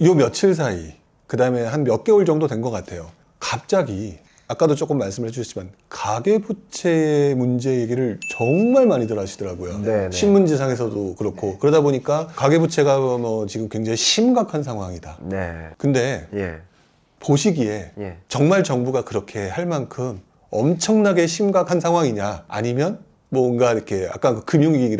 요 며칠 사이, 그 다음에 한 몇 개월 정도 된 것 같아요. 갑자기 아까도 조금 말씀을 해주셨지만 가계부채 문제 얘기를 정말 많이들 하시더라고요. 네네. 신문지상에서도 그렇고 그러다 보니까 가계부채가 뭐 지금 굉장히 심각한 상황이다. 네. 근데 예. 보시기에 예. 정말 정부가 그렇게 할 만큼 엄청나게 심각한 상황이냐, 아니면 뭔가 이렇게 아까 그 금융위기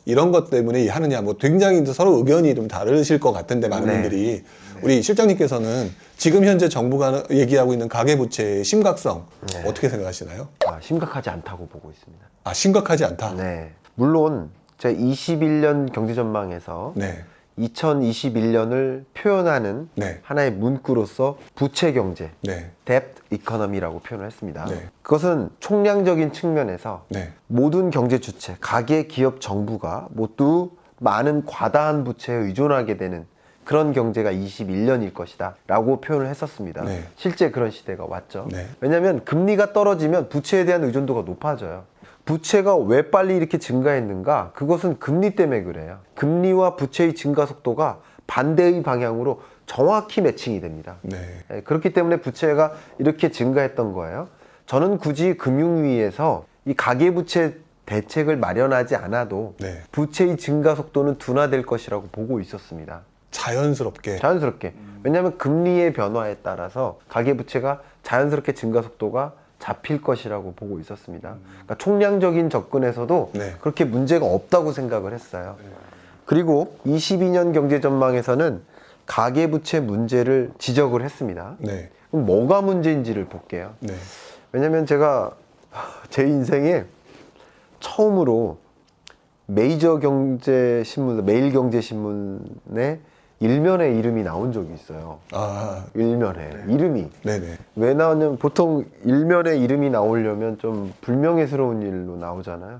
이런 것 때문에 하느냐, 뭐 굉장히 서로 의견이 좀 다르실 것 같은데 많은 네. 분들이 우리 실장님께서는 지금 현재 정부가 얘기하고 있는 가계부채의 심각성 네. 어떻게 생각하시나요? 심각하지 않다고 보고 있습니다. 아, 심각하지 않다. 네. 물론 제가 21년 경제전망에서 네. 2021년을 표현하는 네. 하나의 문구로서 부채 경제, 네. debt economy라고 표현을 했습니다. 네. 그것은 총량적인 측면에서 네. 모든 경제 주체, 가계, 기업, 정부가 모두 많은 과다한 부채에 의존하게 되는 그런 경제가 21년일 것이다 라고 표현을 했었습니다. 네. 실제 그런 시대가 왔죠. 네. 왜냐하면 금리가 떨어지면 부채에 대한 의존도가 높아져요. 부채가 왜 빨리 이렇게 증가했는가? 그것은 금리 때문에 그래요. 금리와 부채의 증가 속도가 반대의 방향으로 정확히 매칭이 됩니다. 네. 그렇기 때문에 부채가 이렇게 증가했던 거예요. 저는 굳이 금융위에서 이 가계부채 대책을 마련하지 않아도 네. 부채의 증가 속도는 둔화될 것이라고 보고 있었습니다. 자연스럽게. 자연스럽게. 왜냐하면 금리의 변화에 따라서 가계부채가 자연스럽게 증가 속도가 잡힐 것이라고 보고 있었습니다. 그러니까 총량적인 접근에서도 네. 그렇게 문제가 없다고 생각을 했어요. 그리고 22년 경제 전망에서는 가계부채 문제를 지적을 했습니다. 네. 그럼 뭐가 문제인지를 볼게요. 네. 왜냐면 제가 제 인생에 처음으로 메이저 경제신문, 매일경제신문에 일면에 이름이 나온 적이 있어요. 아, 일면에 이름이 네네. 왜 나오냐면 보통 일면에 이름이 나오려면 좀 불명예스러운 일로 나오잖아요.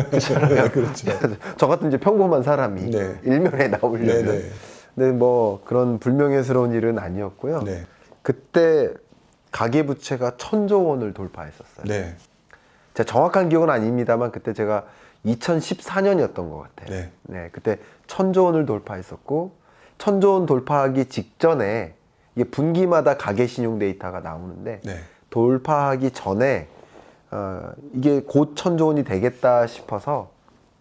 그렇잖아요. 그렇죠. 저 같은 이제 평범한 사람이 네. 일면에 나오려면. 네네. 근데 뭐 그런 불명예스러운 일은 아니었고요. 네. 그때 가계부채가 1,000조 원을 돌파했었어요. 네. 제가 정확한 기억은 아닙니다만 그때 제가 2014년이었던 것 같아요. 네. 그때 1,000조 원을 돌파했었고 1,000조 원 돌파하기 직전에 이게 분기마다 가계 신용 데이터가 나오는데 네. 돌파하기 전에 이게 곧 1,000조 원이 되겠다 싶어서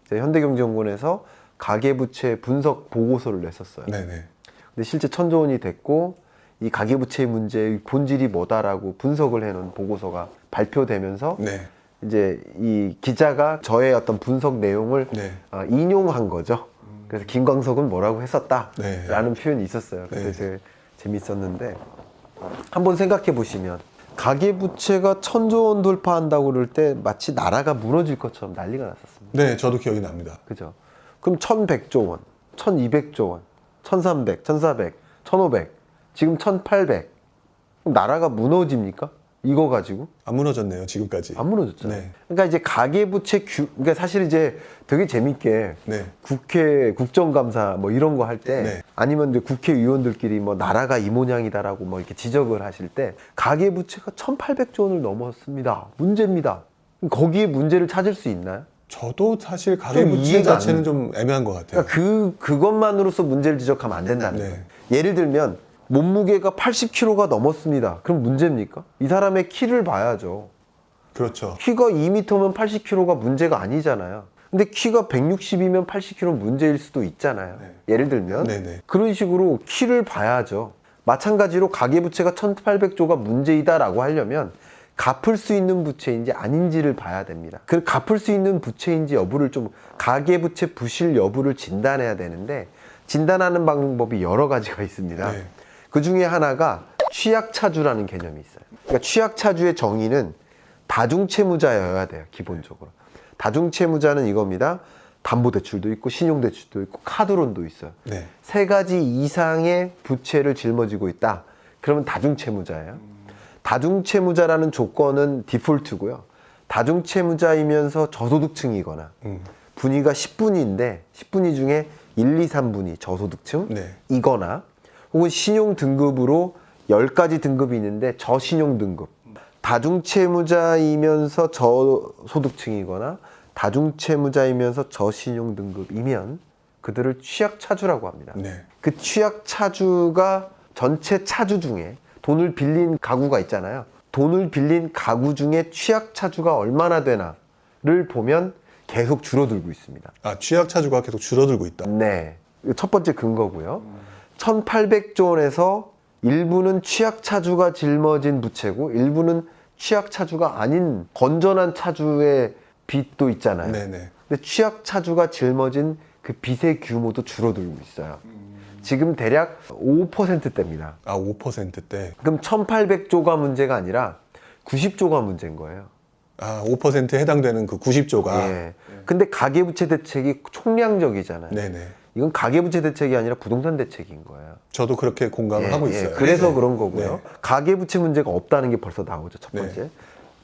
현대경제연구원에서 가계부채 분석 보고서를 냈었어요. 네네. 근데 실제 1,000조 원이 됐고 이 가계부채 문제의 본질이 뭐다라고 분석을 해놓은 보고서가 발표되면서 네. 이제 이 기자가 저의 어떤 분석 내용을 네. 인용한 거죠. 그래서 김광석은 뭐라고 했었다라는 네. 표현이 있었어요. 그때 네. 되게 재밌었는데 한번 생각해 보시면 가계부채가 1,000조 원 돌파한다고 그럴 때 마치 나라가 무너질 것처럼 난리가 났었습니다. 네, 저도 기억이 납니다. 그죠? 그럼 1,100조 원, 1,200조 원, 1,300, 1,400, 1,500, 지금 1,800. 그럼 나라가 무너집니까? 이거 가지고? 안 무너졌네요, 지금까지. 안 무너졌잖아요. 네. 그러니까 이제 가계부채 그러니까 사실 이제 되게 재밌게 네. 국회 국정감사 뭐 이런 거 할 때 네. 아니면 이제 국회의원들끼리 뭐 나라가 이 모양이다라고 뭐 이렇게 지적을 하실 때 가계부채가 1,800조 원을 넘었습니다. 문제입니다. 거기에 문제를 찾을 수 있나요? 저도 사실 가계부채 이해가 자체는 좀 애매한 것 같아요. 그러니까 그것만으로서 문제를 지적하면 안 된다는 네. 거예요. 예를 들면 몸무게가 80kg가 넘었습니다. 그럼 문제입니까? 이 사람의 키를 봐야죠. 그렇죠. 키가 2m면 80kg가 문제가 아니잖아요. 근데 키가 160이면 80kg 문제일 수도 있잖아요. 네. 예를 들면 네네. 그런 식으로 키를 봐야죠. 마찬가지로 가계부채가 1,800조가 문제이다라고 하려면 갚을 수 있는 부채인지 아닌지를 봐야 됩니다. 그 갚을 수 있는 부채인지 여부를 좀 가계부채 부실 여부를 진단해야 되는데 진단하는 방법이 여러 가지가 있습니다. 네. 그 중에 하나가 취약차주라는 개념이 있어요. 그러니까 취약차주의 정의는 다중채무자여야 돼요, 기본적으로. 다중채무자는 이겁니다. 담보대출도 있고 신용대출도 있고 카드론도 있어요. 네. 세 가지 이상의 부채를 짊어지고 있다. 그러면 다중채무자예요. 다중채무자라는 조건은 디폴트고요. 다중채무자이면서 저소득층이거나 분위가 10분위인데 10분위 중에 1, 2, 3분위 저소득층 네. 이거나 혹은 신용 등급으로 10가지 등급이 있는데 저신용 등급. 다중채무자이면서 저소득층이거나 다중채무자이면서 저신용 등급이면 그들을 취약차주라고 합니다. 네. 그 취약차주가 전체 차주 중에 돈을 빌린 가구가 있잖아요. 돈을 빌린 가구 중에 취약차주가 얼마나 되나를 보면 계속 줄어들고 있습니다. 아, 취약차주가 계속 줄어들고 있다. 네. 첫 번째 근거고요. 1800조 원에서 일부는 취약차주가 짊어진 부채고 일부는 취약차주가 아닌 건전한 차주의 빚도 있잖아요. 네네. 근데 취약차주가 짊어진 그 빚의 규모도 줄어들고 있어요. 지금 대략 5%대입니다. 아, 5%대. 그럼 1800조가 문제가 아니라 90조가 문제인 거예요. 아, 5%에 해당되는 그 90조가. 예. 근데 가계부채 대책이 총량적이잖아요. 네네. 이건 가계부채 대책이 아니라 부동산 대책인 거예요. 저도 그렇게 공감을 예, 하고 예. 있어요. 그래서 네. 그런 거고요. 네. 가계부채 문제가 없다는 게 벌써 나오죠. 첫 번째. 네.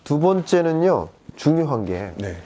두 번째는요. 중요한 게 네.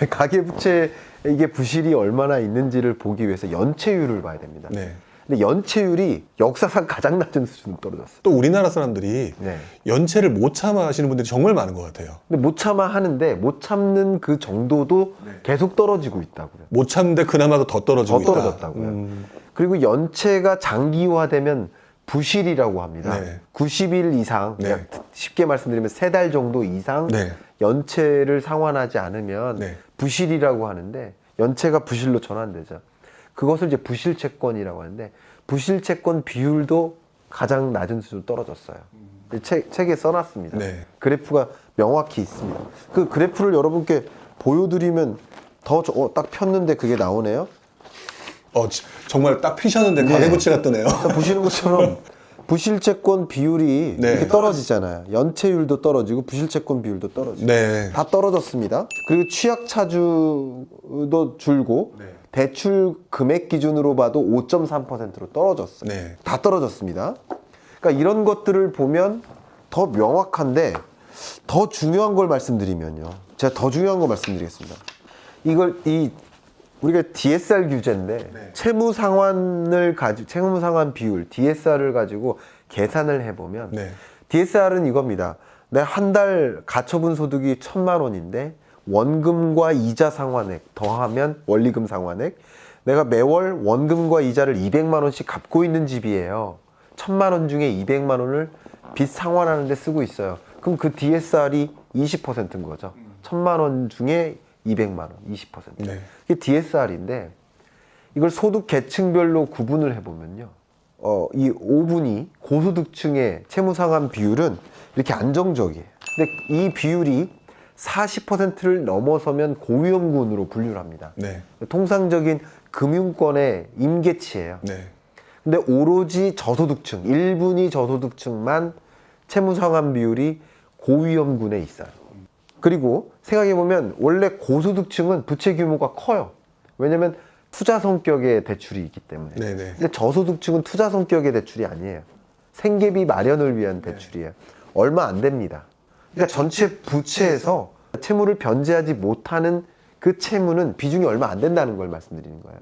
가계부채 이게 부실이 얼마나 있는지를 보기 위해서 연체율을 봐야 됩니다. 네. 근데 연체율이 역사상 가장 낮은 수준으로 떨어졌어요. 또 우리나라 사람들이 네. 연체를 못 참아 하시는 분들이 정말 많은 것 같아요. 근데 못 참아 하는데 못 참는 그 정도도 계속 떨어지고 있다고요. 못 참는데 그나마도 더 떨어지고 더 있다. 떨어졌다고요. 그리고 연체가 장기화되면 부실이라고 합니다. 네. 90일 이상, 네. 그냥 쉽게 말씀드리면 3달 정도 이상 네. 연체를 상환하지 않으면 네. 부실이라고 하는데 연체가 부실로 전환되죠. 그것을 이제 부실채권이라고 하는데 부실채권 비율도 가장 낮은 수준으로 떨어졌어요. 책에 써놨습니다. 네. 그래프가 명확히 있습니다. 그 그래프를 여러분께 보여드리면 딱 폈는데 그게 나오네요. 정말 딱 피셨는데 네. 가계부채가 뜨네요. 자, 보시는 것처럼 부실채권 비율이 네. 이렇게 떨어지잖아요. 연체율도 떨어지고 부실채권 비율도 떨어지고 네. 다 떨어졌습니다. 그리고 취약차주도 줄고 네. 대출 금액 기준으로 봐도 5.3%로 떨어졌어요. 네. 다 떨어졌습니다. 그러니까 이런 것들을 보면 더 명확한데 더 중요한 걸 말씀드리면요. 제가 더 중요한 걸 말씀드리겠습니다. 우리가 DSR 규제인데 네. 채무 상환 비율 DSR을 가지고 계산을 해보면 네. DSR은 이겁니다. 내가 한 달 가처분 소득이 1,000만 원인데 원금과 이자 상환액 더하면 원리금 상환액, 내가 매월 원금과 이자를 200만 원씩 갚고 있는 집이에요. 1,000만 원 중에 200만 원을 빚 상환하는 데 쓰고 있어요. 그럼 그 DSR이 20%인 거죠. 1,000만 원 중에 200만 원, 20%. 네. 이게 DSR인데 이걸 소득 계층별로 구분을 해보면요. 이 5분위 고소득층의 채무상환 비율은 이렇게 안정적이에요. 근데 이 비율이 40%를 넘어서면 고위험군으로 분류를 합니다. 네. 통상적인 금융권의 임계치예요. 네. 근데 오로지 저소득층, 1분위 저소득층만 채무상환 비율이 고위험군에 있어요. 그리고 생각해보면 원래 고소득층은 부채 규모가 커요. 왜냐면 투자 성격의 대출이 있기 때문에. 네네. 근데 저소득층은 투자 성격의 대출이 아니에요. 생계비 마련을 위한 대출이에요. 얼마 안 됩니다. 그러니까 전체 부채에서 채무를 변제하지 못하는 그 채무는 비중이 얼마 안 된다는 걸 말씀드리는 거예요.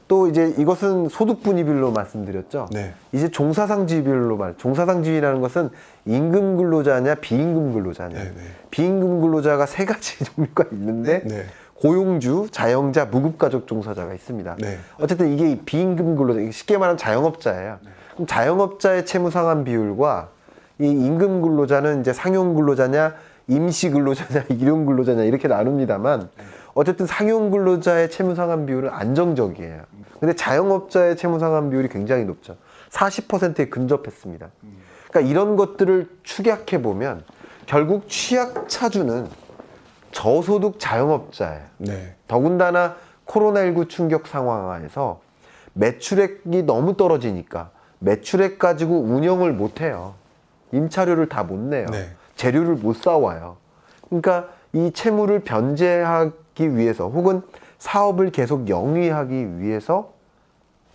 또 이제 이것은 소득분위별로 말씀드렸죠. 네. 이제 종사상지별로 종사상지라는 것은 임금 근로자냐 비임금 근로자냐. 네, 네. 비임금 근로자가 세 가지 종류가 있는데 네. 고용주, 자영자, 무급가족 종사자가 있습니다. 네. 어쨌든 이게 비임금 근로자, 쉽게 말하면 자영업자예요. 그럼 자영업자의 채무상환 비율과 이 임금 근로자는 이제 상용 근로자냐, 임시 근로자냐, 일용 근로자냐 이렇게 나눕니다만 어쨌든 상용 근로자의 채무상환 비율은 안정적이에요. 근데 자영업자의 채무상환 비율이 굉장히 높죠. 40%에 근접했습니다. 그러니까 이런 것들을 축약해 보면 결국 취약차주는 저소득 자영업자예요. 네. 더군다나 코로나19 충격 상황하에서 매출액이 너무 떨어지니까 매출액 가지고 운영을 못 해요. 임차료를 다 못 내요. 네. 재료를 못 사와요. 그러니까 이 채무를 변제하기 위해서 혹은 사업을 계속 영위하기 위해서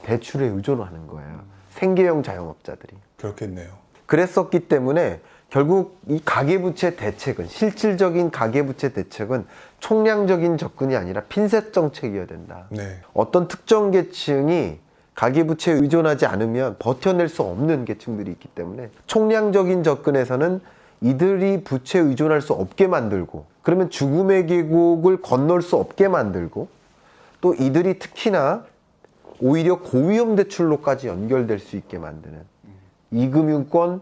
대출에 의존하는 거예요. 생계형 자영업자들이. 그렇겠네요. 그랬었기 때문에 결국 이 가계부채 대책은 실질적인 가계부채 대책은 총량적인 접근이 아니라 핀셋 정책이어야 된다. 네. 어떤 특정 계층이 가계부채에 의존하지 않으면 버텨낼 수 없는 계층들이 있기 때문에 총량적인 접근에서는 이들이 부채에 의존할 수 없게 만들고 그러면 죽음의 계곡을 건널 수 없게 만들고 또 이들이 특히나 오히려 고위험 대출로까지 연결될 수 있게 만드는 이금융권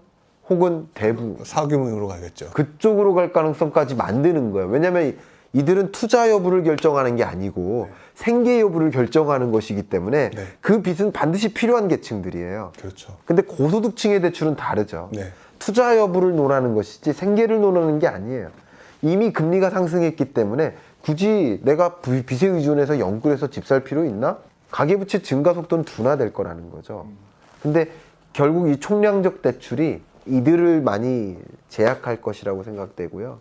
혹은 대부 사금융으로 가겠죠. 그쪽으로 갈 가능성까지 만드는 거예요. 왜냐하면 이들은 투자 여부를 결정하는 게 아니고 생계 여부를 결정하는 것이기 때문에 네. 그 빚은 반드시 필요한 계층들이에요. 그렇죠. 근데 고소득층의 대출은 다르죠. 네. 투자 여부를 논하는 것이지 생계를 논하는 게 아니에요. 이미 금리가 상승했기 때문에 굳이 내가 빚에 의존해서 영끌해서 집 살 필요 있나? 가계부채 증가 속도는 둔화될 거라는 거죠. 근데 결국 이 총량적 대출이 이들을 많이 제약할 것이라고 생각되고요.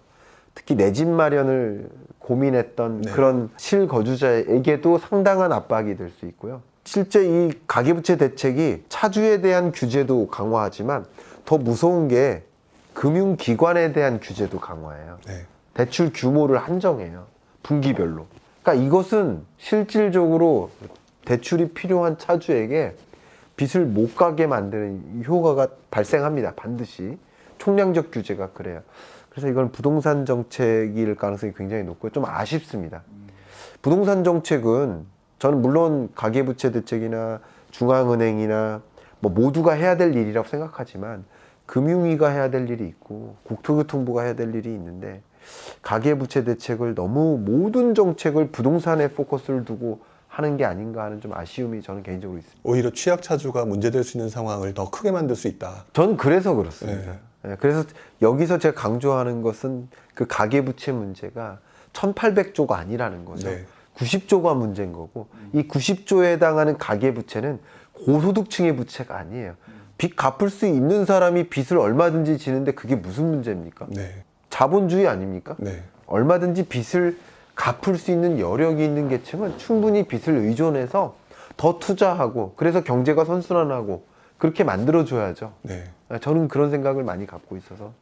특히 내 집 마련을 고민했던 네. 그런 실거주자에게도 상당한 압박이 될 수 있고요. 실제 이 가계부채 대책이 차주에 대한 규제도 강화하지만 더 무서운 게 금융기관에 대한 규제도 강화해요. 네. 대출 규모를 한정해요. 분기별로. 그러니까 이것은 실질적으로 대출이 필요한 차주에게 빚을 못 가게 만드는 효과가 발생합니다. 반드시. 총량적 규제가 그래요. 그래서 이건 부동산 정책일 가능성이 굉장히 높고 좀 아쉽습니다. 부동산 정책은 저는 물론 가계부채 대책이나 중앙은행이나 뭐 모두가 해야 될 일이라고 생각하지만 금융위가 해야 될 일이 있고 국토교통부가 해야 될 일이 있는데 가계부채 대책을 너무 모든 정책을 부동산에 포커스를 두고 하는 게 아닌가 하는 좀 아쉬움이 저는 개인적으로 있습니다. 오히려 취약차주가 문제될 수 있는 상황을 더 크게 만들 수 있다. 저는 그래서 그렇습니다. 예, 그래서 여기서 제가 강조하는 것은 그 가계부채 문제가 1800조가 아니라는 거죠. 네. 90조가 문제인 거고 이 90조에 해당하는 가계부채는 고소득층의 부채가 아니에요. 빚 갚을 수 있는 사람이 빚을 얼마든지 지는데 그게 무슨 문제입니까? 네. 자본주의 아닙니까? 네. 얼마든지 빚을 갚을 수 있는 여력이 있는 계층은 충분히 빚을 의존해서 더 투자하고 그래서 경제가 선순환하고 그렇게 만들어줘야죠. 네. 저는 그런 생각을 많이 갖고 있어서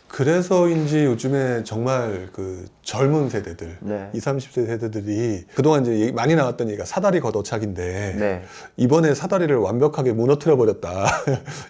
그래서인지 요즘에 정말 그 젊은 세대들, 네. 20, 30세 세대들이 그동안 이제 많이 나왔던 얘기가 사다리 걷어차기인데 네. 이번에 사다리를 완벽하게 무너뜨려 버렸다.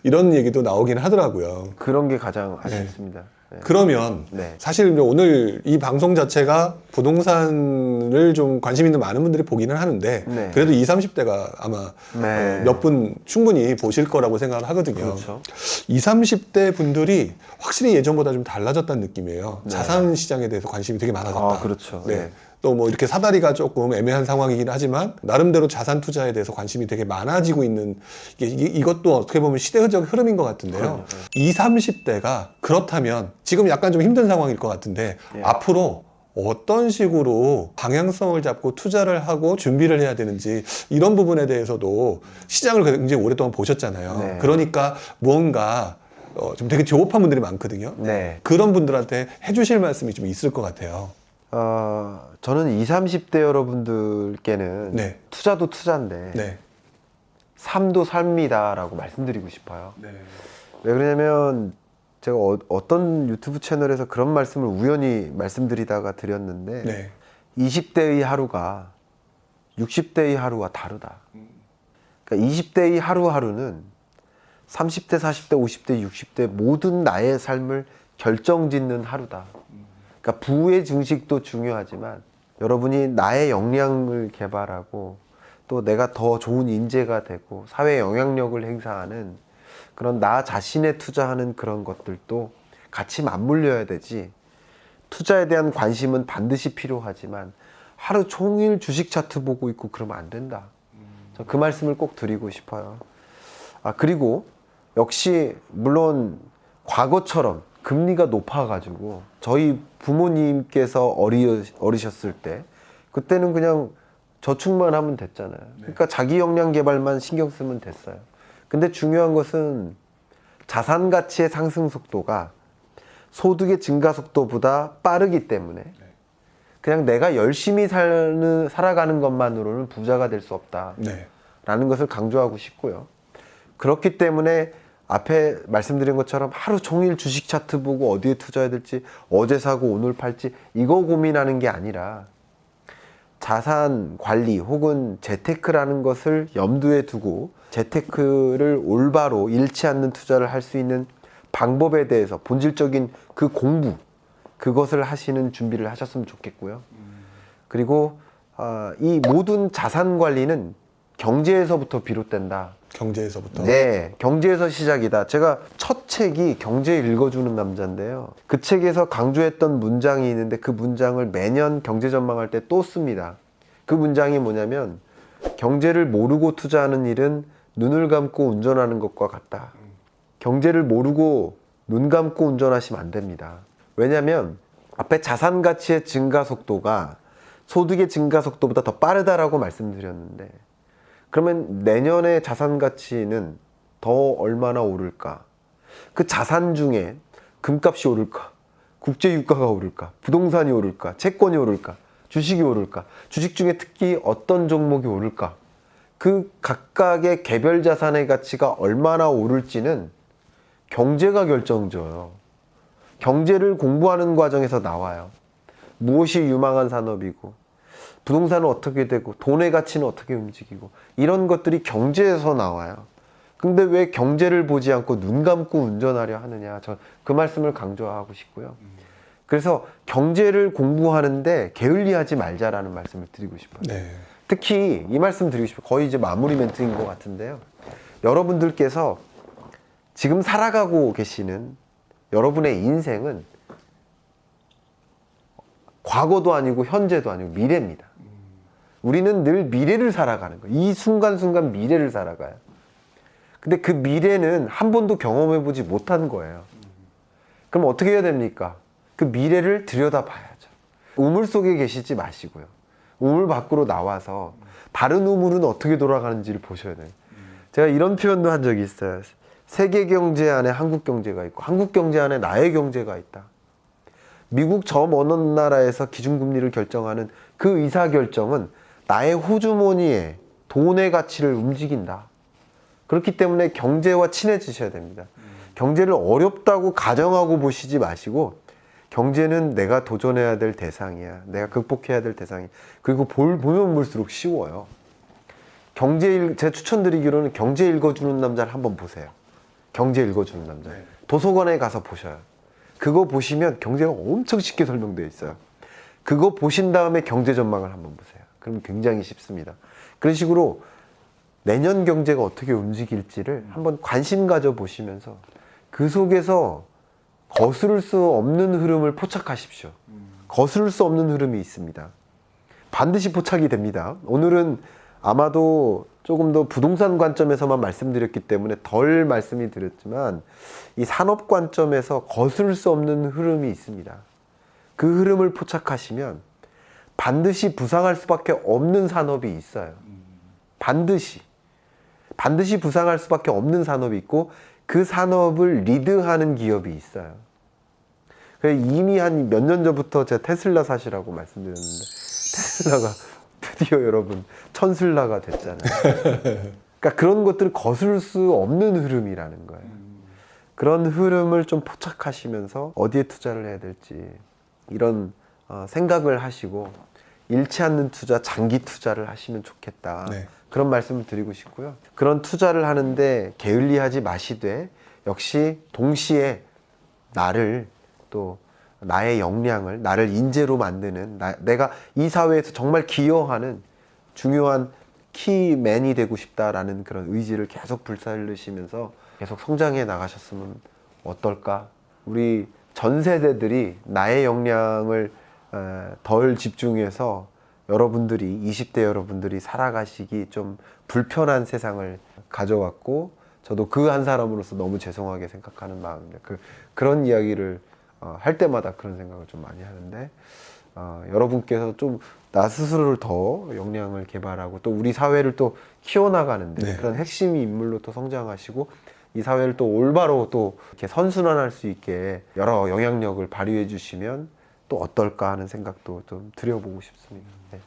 이런 얘기도 나오긴 하더라고요. 그런 게 가장 아쉽습니다. 네. 그러면 네. 사실 오늘 이 방송 자체가 부동산을 좀 관심 있는 많은 분들이 보기는 하는데 네. 그래도 20, 30대가 아마 네. 몇 분 충분히 보실 거라고 생각을 하거든요. 그렇죠. 20, 30대 분들이 확실히 예전보다 좀 달라졌다는 느낌이에요. 네. 자산 시장에 대해서 관심이 되게 많아졌다. 아, 그렇죠. 네. 네. 또 뭐 이렇게 사다리가 조금 애매한 상황이긴 하지만 나름대로 자산 투자에 대해서 관심이 되게 많아지고 있는 이것도 어떻게 보면 시대적 흐름인 것 같은데요. 그럼요. 20, 30대가 그렇다면 지금 약간 좀 힘든 상황일 것 같은데 네. 앞으로 어떤 식으로 방향성을 잡고 투자를 하고 준비를 해야 되는지 이런 부분에 대해서도 시장을 굉장히 오랫동안 보셨잖아요. 네. 그러니까 무언가 좀 되게 조급한 분들이 많거든요. 네. 그런 분들한테 해주실 말씀이 좀 있을 것 같아요. 저는 20, 30대 여러분들께는 네. 투자도 투자인데 네. 삶도 삶이다라고 말씀드리고 싶어요. 네. 왜 그러냐면 제가 어떤 유튜브 채널에서 그런 말씀을 우연히 말씀드리다가 드렸는데 네. 20대의 하루가 60대의 하루와 다르다. 그러니까 20대의 하루하루는 30대, 40대, 50대, 60대 모든 나의 삶을 결정짓는 하루다. 그러니까 부의 증식도 중요하지만 여러분이 나의 역량을 개발하고 또 내가 더 좋은 인재가 되고 사회에 영향력을 행사하는 그런 나 자신에 투자하는 그런 것들도 같이 맞물려야 되지. 투자에 대한 관심은 반드시 필요하지만 하루 종일 주식 차트 보고 있고 그러면 안 된다. 그 말씀을 꼭 드리고 싶어요. 그리고 역시 물론 과거처럼 금리가 높아가지고 저희 부모님께서 어리셨을 때 그때는 그냥 저축만 하면 됐잖아요. 그러니까 자기 역량 개발만 신경 쓰면 됐어요. 근데 중요한 것은 자산 가치의 상승 속도가 소득의 증가 속도보다 빠르기 때문에 그냥 내가 열심히 살아가는 것만으로는 부자가 될 수 없다라는 네. 것을 강조하고 싶고요. 그렇기 때문에 앞에 말씀드린 것처럼 하루 종일 주식 차트 보고 어디에 투자해야 될지 어제 사고 오늘 팔지 이거 고민하는 게 아니라 자산 관리 혹은 재테크라는 것을 염두에 두고 재테크를 올바로 잃지 않는 투자를 할 수 있는 방법에 대해서 본질적인 그 공부 그것을 하시는 준비를 하셨으면 좋겠고요. 그리고 이 모든 자산 관리는 경제에서부터 비롯된다. 경제에서부터. 네, 경제에서 시작이다. 제가 첫 책이 경제 읽어주는 남자인데요. 그 책에서 강조했던 문장이 있는데 그 문장을 매년 경제 전망할 때 또 씁니다. 그 문장이 뭐냐면 경제를 모르고 투자하는 일은 눈을 감고 운전하는 것과 같다. 경제를 모르고 눈 감고 운전하시면 안 됩니다. 왜냐하면 앞에 자산 가치의 증가 속도가 소득의 증가 속도보다 더 빠르다라고 말씀드렸는데 그러면 내년의 자산 가치는 더 얼마나 오를까? 그 자산 중에 금값이 오를까? 국제 유가가 오를까? 부동산이 오를까? 채권이 오를까? 주식이 오를까? 주식 중에 특히 어떤 종목이 오를까? 그 각각의 개별 자산의 가치가 얼마나 오를지는 경제가 결정져요. 경제를 공부하는 과정에서 나와요. 무엇이 유망한 산업이고 부동산은 어떻게 되고 돈의 가치는 어떻게 움직이고 이런 것들이 경제에서 나와요. 근데 왜 경제를 보지 않고 눈 감고 운전하려 하느냐, 저 그 말씀을 강조하고 싶고요. 그래서 경제를 공부하는데 게을리하지 말자라는 말씀을 드리고 싶어요. 네. 특히 이 말씀 드리고 싶어요. 거의 이제 마무리 멘트인 것 같은데요. 여러분들께서 지금 살아가고 계시는 여러분의 인생은 과거도 아니고 현재도 아니고 미래입니다. 우리는 늘 미래를 살아가는 거예요. 이 순간순간 미래를 살아가요. 근데 그 미래는 한 번도 경험해보지 못한 거예요. 그럼 어떻게 해야 됩니까? 그 미래를 들여다봐야죠. 우물 속에 계시지 마시고요. 우물 밖으로 나와서 다른 우물은 어떻게 돌아가는지를 보셔야 돼요. 제가 이런 표현도 한 적이 있어요. 세계 경제 안에 한국 경제가 있고 한국 경제 안에 나의 경제가 있다. 미국 저 먼 나라에서 기준금리를 결정하는 그 의사결정은 나의 호주머니에 돈의 가치를 움직인다. 그렇기 때문에 경제와 친해지셔야 됩니다. 경제를 어렵다고 가정하고 보시지 마시고 경제는 내가 도전해야 될 대상이야. 내가 극복해야 될 대상이야. 그리고 보면 볼수록 쉬워요. 제가 추천드리기로는 경제 읽어주는 남자를 한번 보세요. 경제 읽어주는 남자. 도서관에 가서 보셔요. 그거 보시면 경제가 엄청 쉽게 설명되어 있어요. 그거 보신 다음에 경제 전망을 한번 보세요. 그럼 굉장히 쉽습니다. 그런 식으로 내년 경제가 어떻게 움직일지를 한번 관심 가져 보시면서 그 속에서 거스를 수 없는 흐름을 포착하십시오. 거스를 수 없는 흐름이 있습니다. 반드시 포착이 됩니다. 오늘은 아마도 조금 더 부동산 관점에서만 말씀드렸기 때문에 덜 말씀이 드렸지만 이 산업 관점에서 거스를 수 없는 흐름이 있습니다. 그 흐름을 포착하시면 반드시 부상할 수밖에 없는 산업이 있어요. 반드시 부상할 수밖에 없는 산업이 있고 그 산업을 리드하는 기업이 있어요. 이미 한 몇 년 전부터 제가 테슬라 사시라고 말씀드렸는데 테슬라가 드디어 여러분 천슬라가 됐잖아요. 그러니까 그런 것들을 거슬 수 없는 흐름이라는 거예요. 그런 흐름을 좀 포착하시면서 어디에 투자를 해야 될지 이런 생각을 하시고 잃지 않는 투자, 장기 투자를 하시면 좋겠다. 네. 그런 말씀을 드리고 싶고요. 그런 투자를 하는데 게을리하지 마시되 역시 동시에 나를 또 나의 역량을 나를 인재로 만드는 내가 이 사회에서 정말 기여하는 중요한 키맨이 되고 싶다라는 그런 의지를 계속 불살르시면서 계속 성장해 나가셨으면 어떨까? 우리 전 세대들이 나의 역량을 덜 집중해서 여러분들이 20대 여러분들이 살아가시기 좀 불편한 세상을 가져왔고 저도 그 한 사람으로서 너무 죄송하게 생각하는 마음입니다. 그런 이야기를 할 때마다 그런 생각을 좀 많이 하는데 여러분께서 좀 나 스스로를 더 역량을 개발하고 또 우리 사회를 또 키워나가는데 네. 그런 핵심 인물로 또 성장하시고 이 사회를 또 올바로 또 이렇게 선순환할 수 있게 여러 영향력을 발휘해 주시면 또 어떨까 하는 생각도 좀 드려보고 싶습니다. 네.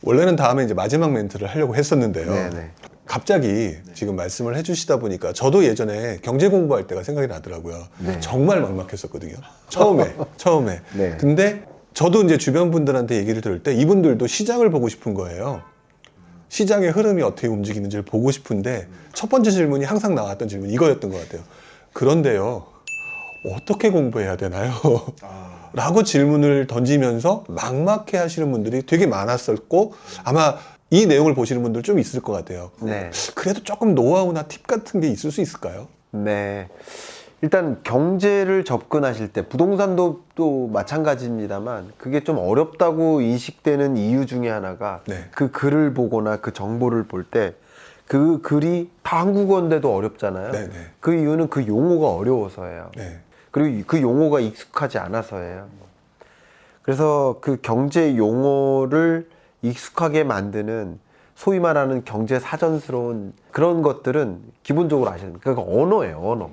원래는 다음에 이제 마지막 멘트를 하려고 했었는데요. 네네. 갑자기 지금 말씀을 해주시다 보니까 저도 예전에 경제 공부할 때가 생각이 나더라고요. 네. 정말 막막했었거든요. 처음에. 네. 근데 저도 이제 주변 분들한테 얘기를 들을 때 이분들도 시장을 보고 싶은 거예요. 시장의 흐름이 어떻게 움직이는지를 보고 싶은데 첫 번째 질문이 항상 나왔던 질문이 이거였던 것 같아요. 그런데요, 어떻게 공부해야 되나요? 라고 질문을 던지면서 막막해 하시는 분들이 되게 많았었고 아마 이 내용을 보시는 분들 좀 있을 것 같아요. 네. 그래도 조금 노하우나 팁 같은 게 있을 수 있을까요? 네. 일단 경제를 접근하실 때 부동산도 또 마찬가지입니다만 그게 좀 어렵다고 인식되는 이유 중에 하나가 네. 그 글을 보거나 그 정보를 볼 때 그 글이 다 한국어인데도 어렵잖아요. 네네. 그 이유는 그 용어가 어려워서예요. 네. 그리고 그 용어가 익숙하지 않아서예요. 그래서 그 경제 용어를 익숙하게 만드는 소위 말하는 경제 사전스러운 그런 것들은 기본적으로 아셔야 됩니다. 그러니까 언어예요, 언어.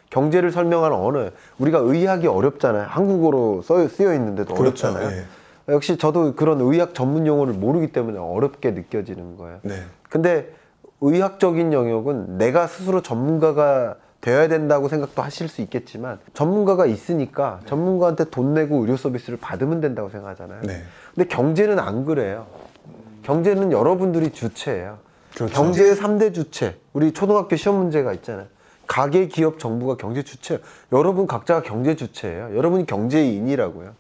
경제를 설명하는 언어예요. 우리가 의학이 어렵잖아요. 한국어로 쓰여 있는데도 그렇죠. 어렵잖아요. 네. 역시 저도 그런 의학 전문 용어를 모르기 때문에 어렵게 느껴지는 거예요. 네. 근데 의학적인 영역은 내가 스스로 전문가가 되어야 된다고 생각도 하실 수 있겠지만 전문가가 있으니까 전문가한테 돈 내고 의료 서비스를 받으면 된다고 생각하잖아요. 네. 근데 경제는 안 그래요. 경제는 여러분들이 주체예요. 그렇죠. 경제의 3대 주체. 우리 초등학교 시험 문제가 있잖아요. 가계, 기업, 정부가 경제 주체예요. 여러분 각자가 경제 주체예요. 여러분이 경제인이라고요.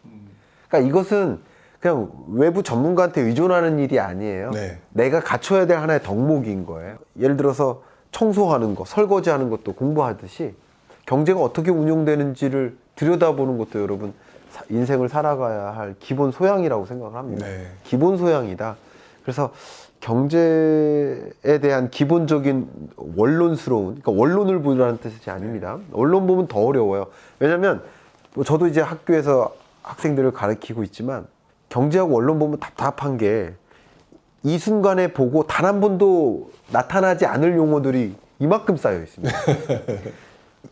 그러니까 이것은 그냥 외부 전문가한테 의존하는 일이 아니에요. 네. 내가 갖춰야 될 하나의 덕목인 거예요. 예를 들어서 청소하는 거, 설거지하는 것도 공부하듯이 경제가 어떻게 운용되는지를 들여다보는 것도 여러분 인생을 살아가야 할 기본 소양이라고 생각을 합니다. 네. 기본 소양이다. 그래서 경제에 대한 기본적인 원론스러운, 그러니까 원론을 보라는 뜻이 아닙니다. 원론 보면 더 어려워요. 왜냐하면 저도 이제 학교에서 학생들을 가르치고 있지만 경제하고 원론 보면 답답한 게 이 순간에 보고 단 한 번도 나타나지 않을 용어들이 이만큼 쌓여 있습니다.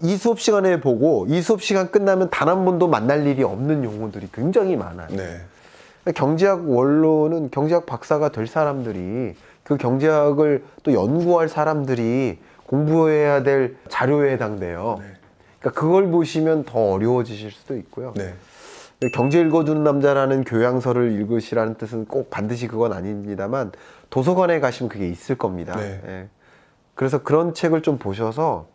이 수업 시간에 보고 이 수업 시간 끝나면 단 한 번도 만날 일이 없는 용어들이 굉장히 많아요. 네. 경제학 원론은 경제학 박사가 될 사람들이 그 경제학을 또 연구할 사람들이 공부해야 될 자료에 해당돼요. 네. 그러니까 그걸 보시면 더 어려워지실 수도 있고요. 네. 경제 읽어주는 남자라는 교양서를 읽으시라는 뜻은 꼭 반드시 그건 아닙니다만 도서관에 가시면 그게 있을 겁니다. 네. 예. 그래서 그런 책을 좀 보셔서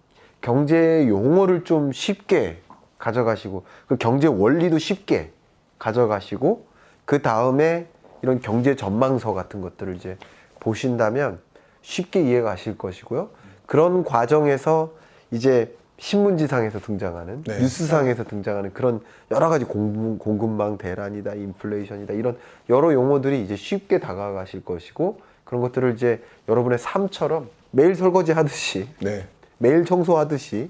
경제 용어를 좀 쉽게 가져가시고 그 경제 원리도 쉽게 가져가시고 그 다음에 이런 경제 전망서 같은 것들을 이제 보신다면 쉽게 이해가실 것이고요. 그런 과정에서 이제 신문지상에서 등장하는 네. 뉴스상에서 등장하는 그런 여러 가지 공급망 대란이다, 인플레이션이다 이런 여러 용어들이 이제 쉽게 다가가실 것이고 그런 것들을 이제 여러분의 삶처럼 매일 설거지 하듯이 네. 매일 청소하듯이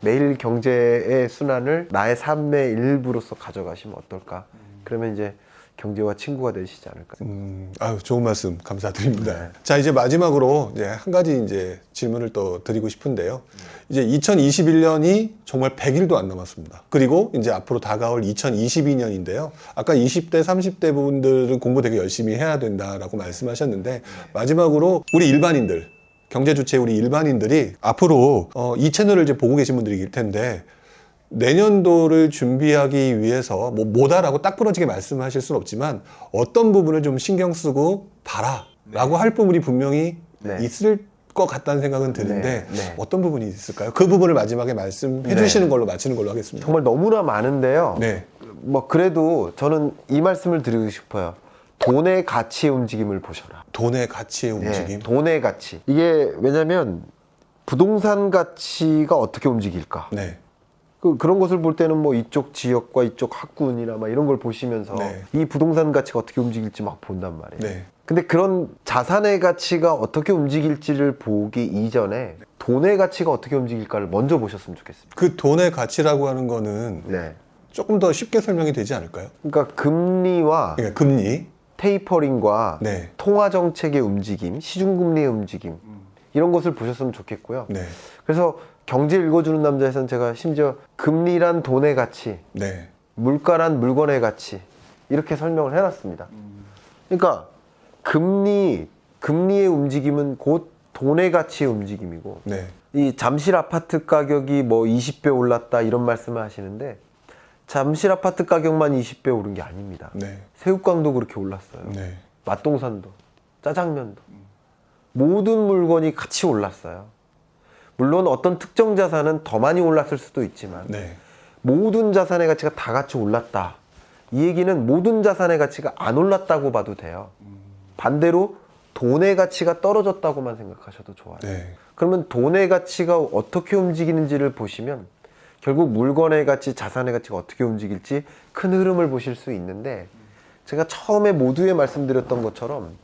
매일 경제의 순환을 나의 삶의 일부로서 가져가시면 어떨까? 그러면 이제 경제와 친구가 되시지 않을까요? 아유, 좋은 말씀 감사드립니다. 네. 자, 이제 마지막으로 이제 한 가지 이제 질문을 또 드리고 싶은데요. 이제 2021년이 정말 100일도 안 남았습니다. 그리고 이제 앞으로 다가올 2022년인데요. 아까 20대, 30대 분들은 공부 되게 열심히 해야 된다라고 말씀하셨는데 마지막으로 우리 일반인들, 경제 주체 우리 일반인들이 앞으로 이 채널을 이제 보고 계신 분들일 텐데 내년도를 준비하기 위해서 뭐다라고 딱 부러지게 말씀하실 수는 없지만 어떤 부분을 좀 신경 쓰고 봐라라고 할 부분이 분명히 네. 있을 것 같다는 생각은 드는데 네. 네. 어떤 부분이 있을까요? 그 부분을 마지막에 말씀해 주시는 걸로 마치는 걸로 하겠습니다. 정말 너무나 많은데요. 네. 뭐 그래도 저는 이 말씀을 드리고 싶어요. 돈의 가치의 움직임을 보셔라. 돈의 가치의 움직임. 네, 돈의 가치. 이게 왜냐면 부동산 가치가 어떻게 움직일까? 네. 그런 것을 볼 때는 뭐 이쪽 지역과 이쪽 학군이나 막 이런 걸 보시면서 네. 이 부동산 가치가 어떻게 움직일지 막 본단 말이에요. 네. 근데 그런 자산의 가치가 어떻게 움직일지를 보기 이전에 돈의 가치가 어떻게 움직일까를 먼저 보셨으면 좋겠습니다. 그 돈의 가치라고 하는 거는 네. 조금 더 쉽게 설명이 되지 않을까요? 그러니까 금리와 그러니까 금리. 테이퍼링과 네. 통화 정책의 움직임, 시중금리의 움직임 이런 것을 보셨으면 좋겠고요. 네. 그래서 경제 읽어주는 남자에서는 제가 심지어 금리란 돈의 가치, 네. 물가란 물건의 가치 이렇게 설명을 해놨습니다. 그러니까 금리의 움직임은 곧 돈의 가치의 움직임이고 네. 이 잠실 아파트 가격이 뭐 20배 올랐다 이런 말씀을 하시는데 잠실 아파트 가격만 20배 오른 게 아닙니다. 네. 새우깡도 그렇게 올랐어요. 네. 맛동산도, 짜장면도 모든 물건이 같이 올랐어요. 물론 어떤 특정 자산은 더 많이 올랐을 수도 있지만 네. 모든 자산의 가치가 다 같이 올랐다. 이 얘기는 모든 자산의 가치가 안 올랐다고 봐도 돼요. 반대로 돈의 가치가 떨어졌다고만 생각하셔도 좋아요. 네. 그러면 돈의 가치가 어떻게 움직이는지를 보시면 결국 물건의 가치, 자산의 가치가 어떻게 움직일지 큰 흐름을 보실 수 있는데, 제가 처음에 모두에 말씀드렸던 것처럼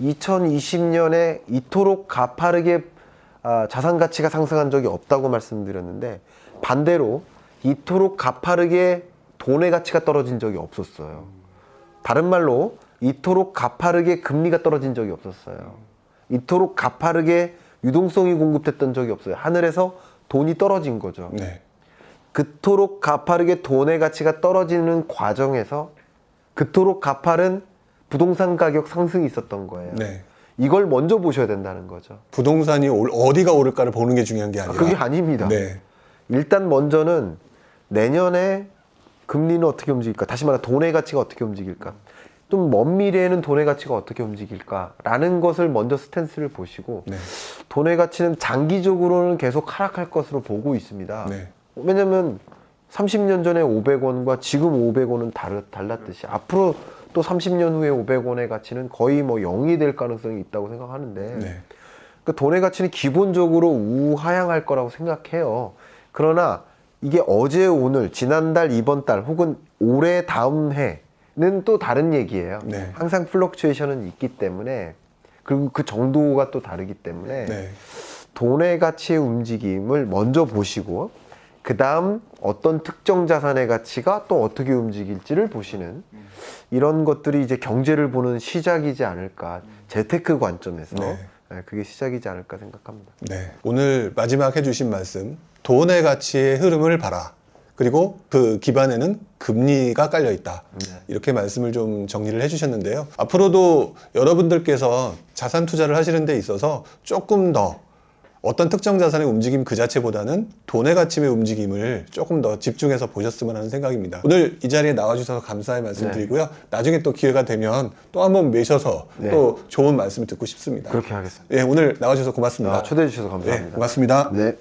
2020년에 이토록 가파르게 자산 가치가 상승한 적이 없다고 말씀드렸는데, 반대로 이토록 가파르게 돈의 가치가 떨어진 적이 없었어요. 다른 말로 이토록 가파르게 금리가 떨어진 적이 없었어요. 이토록 가파르게 유동성이 공급됐던 적이 없어요. 하늘에서 돈이 떨어진 거죠. 네. 그토록 가파르게 돈의 가치가 떨어지는 과정에서 그토록 가파른 부동산 가격 상승이 있었던 거예요. 네. 이걸 먼저 보셔야 된다는 거죠. 부동산이 어디가 오를까를 보는 게 중요한 게 아니라. 그게 아닙니다. 네. 일단 먼저는 내년에 금리는 어떻게 움직일까? 다시 말해 돈의 가치가 어떻게 움직일까? 좀 먼 미래에는 돈의 가치가 어떻게 움직일까라는 것을 먼저 스탠스를 보시고, 네. 돈의 가치는 장기적으로는 계속 하락할 것으로 보고 있습니다. 네. 왜냐면 30년 전에 500원과 지금 500원은 달랐듯이 앞으로 또 30년 후에 500원의 가치는 거의 뭐 0이 될 가능성이 있다고 생각하는데, 네. 그러니까 돈의 가치는 기본적으로 우하향할 거라고 생각해요. 그러나 이게 어제, 오늘, 지난달, 이번 달 혹은 올해, 다음 해는 또 다른 얘기예요. 네. 항상 플럭추에이션은 있기 때문에, 그리고 그 정도가 또 다르기 때문에 네. 돈의 가치의 움직임을 먼저 보시고, 그 다음 어떤 특정 자산의 가치가 또 어떻게 움직일지를 보시는 이런 것들이 이제 경제를 보는 시작이지 않을까. 재테크 관점에서 네. 그게 시작이지 않을까 생각합니다. 네. 오늘 마지막 해주신 말씀, 돈의 가치의 흐름을 봐라. 그리고 그 기반에는 금리가 깔려 있다. 이렇게 말씀을 좀 정리를 해주셨는데요. 앞으로도 여러분들께서 자산 투자를 하시는 데 있어서 조금 더 어떤 특정 자산의 움직임 그 자체보다는 돈의 가치의 움직임을 조금 더 집중해서 보셨으면 하는 생각입니다. 오늘 이 자리에 나와주셔서 감사의 말씀드리고요. 나중에 또 기회가 되면 또 한번 모셔서 또 좋은 말씀을 듣고 싶습니다. 그렇게 하겠습니다. 예, 오늘 나와주셔서 고맙습니다. 초대해 주셔서 감사합니다. 네, 고맙습니다. 네.